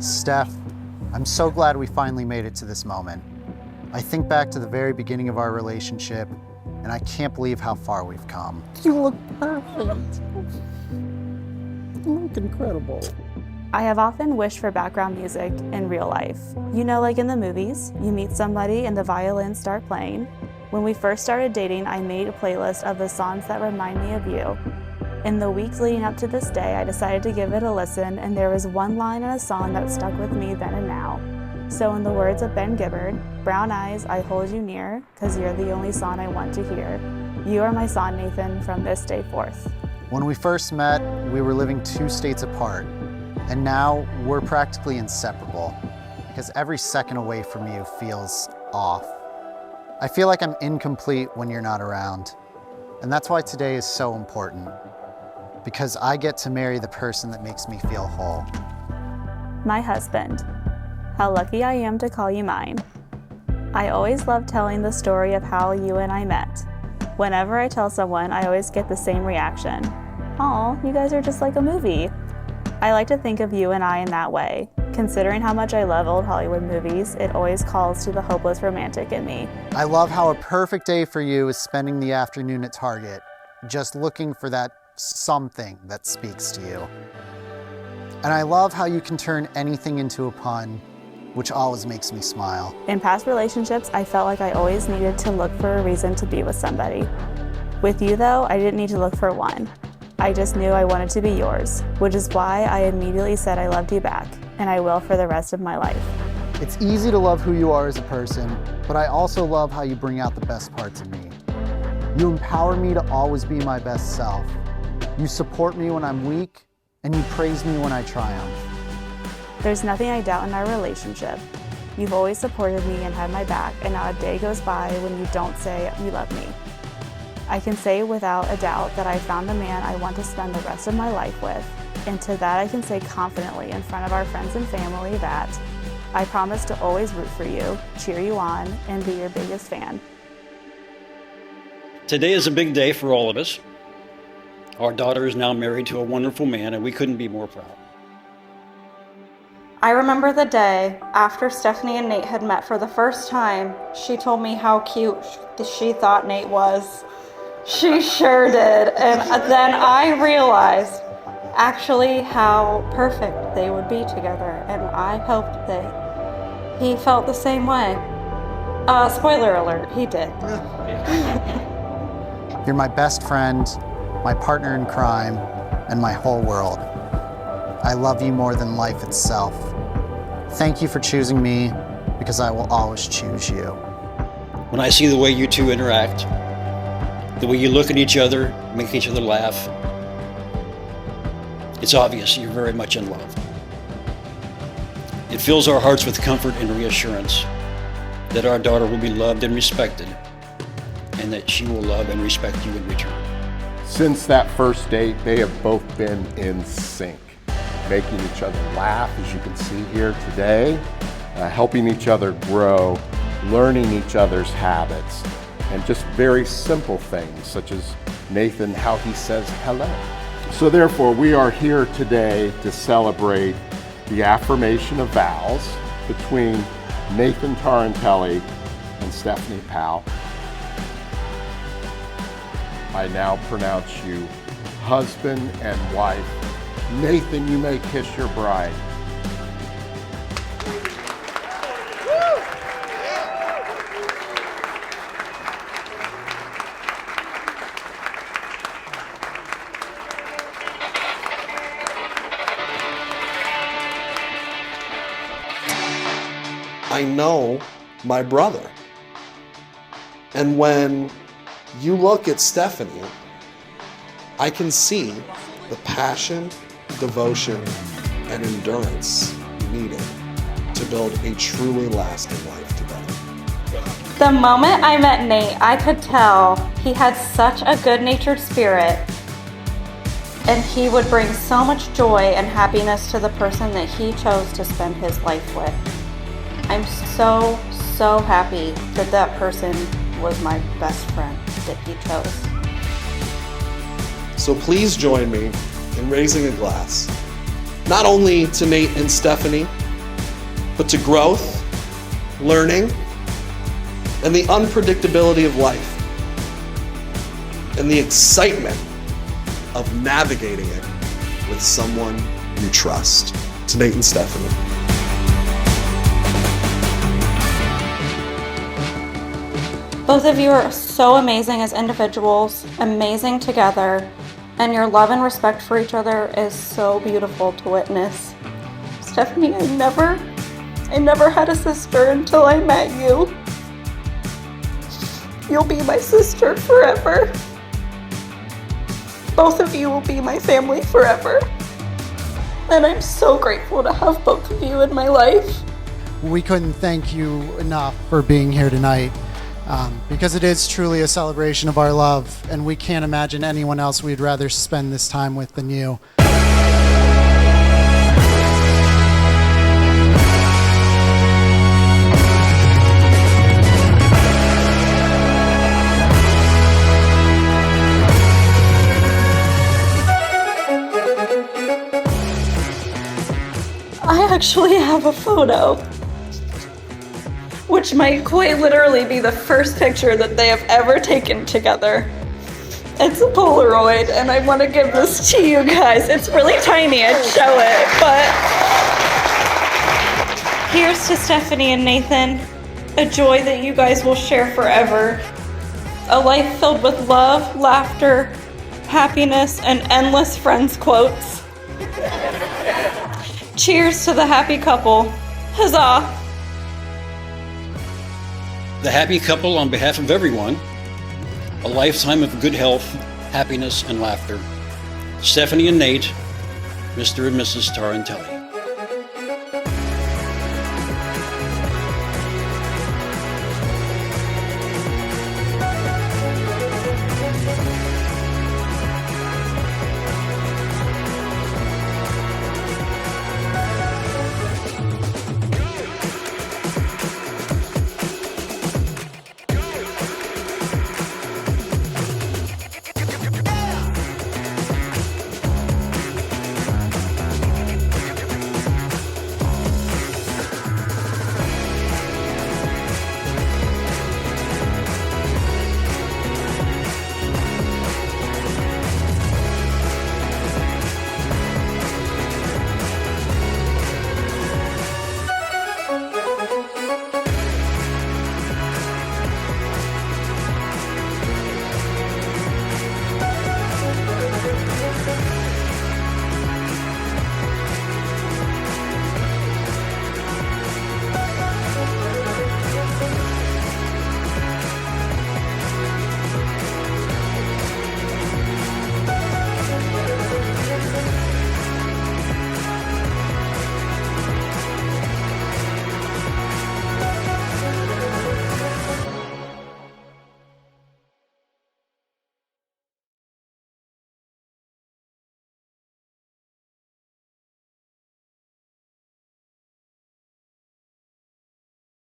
Steph, I'm so glad we finally made it to this moment. I think back to the very beginning of our relationship, and I can't believe how far we've come. You look perfect. You look incredible. I have often wished for background music in real life. You know, like in the movies, you meet somebody and the violins start playing. When we first started dating, I made a playlist of the songs that remind me of you. In the weeks leading up to this day, I decided to give it a listen, and there was one line in a song that stuck with me then and now. So in the words of Ben Gibbard, "Brown eyes, I hold you near, 'cause you're the only song I want to hear. You are my song, Nathan, from this day forth." When we first met, we were living 2 states apart, and now we're practically inseparable because every second away from you feels off. I feel like I'm incomplete when you're not around, and that's why today is so important, because I get to marry the person that makes me feel whole. My husband. How lucky I am to call you mine. I always love telling the story of how you and I met. Whenever I tell someone, I always get the same reaction. "Aw, you guys are just like a movie." I like to think of you and I in that way. Considering how much I love old Hollywood movies, it always calls to the hopeless romantic in me. I love how a perfect day for you is spending the afternoon at Target, just looking for that something that speaks to you. And I love how you can turn anything into a pun, which always makes me smile. In past relationships, I felt like I always needed to look for a reason to be with somebody. With you though, I didn't need to look for one. I just knew I wanted to be yours, which is why I immediately said I loved you back, and I will for the rest of my life. It's easy to love who you are as a person, but I also love how you bring out the best parts of me. You empower me to always be my best self. You support me when I'm weak, and you praise me when I triumph. There's nothing I doubt in our relationship. You've always supported me and had my back, and not a day goes by when you don't say you love me. I can say without a doubt that I found the man I want to spend the rest of my life with, and to that I can say confidently in front of our friends and family that I promise to always root for you, cheer you on, and be your biggest fan. Today is a big day for all of us. Our daughter is now married to a wonderful man, and we couldn't be more proud. I remember the day after Stephanie and Nate had met for the first time. She told me how cute she thought Nate was. She sure did. And then I realized actually how perfect they would be together. And I hoped that he felt the same way. Spoiler alert, he did. You're my best friend, my partner in crime, and my whole world. I love you more than life itself. Thank you for choosing me, because I will always choose you. When I see the way you two interact, the way you look at each other, make each other laugh, it's obvious you're very much in love. It fills our hearts with comfort and reassurance that our daughter will be loved and respected, and that she will love and respect you in return. Since that first date, they have both been in sync, making each other laugh, as you can see here today, helping each other grow, learning each other's habits, and just very simple things such as Nathan, how he says hello. So therefore, we are here today to celebrate the affirmation of vows between Nathan Tarantelli and Stephanie Powell. I now pronounce you husband and wife. Nathan, you may kiss your bride. I know my brother. And when you look at Stephanie, I can see the passion, devotion, and endurance needed to build a truly lasting life together. The moment I met Nate, I could tell he had such a good-natured spirit, and he would bring so much joy and happiness to the person that he chose to spend his life with. I'm so happy that that person was my best friend that he chose. So please join me in raising a glass, not only to Nate and Stephanie, but to growth, learning, and the unpredictability of life, and the excitement of navigating it with someone you trust. To Nate and Stephanie. Both of you are so amazing as individuals, amazing together, and your love and respect for each other is so beautiful to witness. Stephanie, I never had a sister until I met you. You'll be my sister forever. Both of you will be my family forever. And I'm so grateful to have both of you in my life. We couldn't thank you enough for being here tonight, because it is truly a celebration of our love, and we can't imagine anyone else we'd rather spend this time with than you. I actually have a photo, which might quite literally be the first picture that they have ever taken together. It's a Polaroid, and I want to give this to you guys. It's really tiny, I'd show it, but here's to Stephanie and Nathan, a joy that you guys will share forever. A life filled with love, laughter, happiness, and endless friends quotes. Cheers to the happy couple. Huzzah! The happy couple, on behalf of everyone, a lifetime of good health, happiness, and laughter. Stephanie and Nate, Mr. and Mrs. Tarantelli.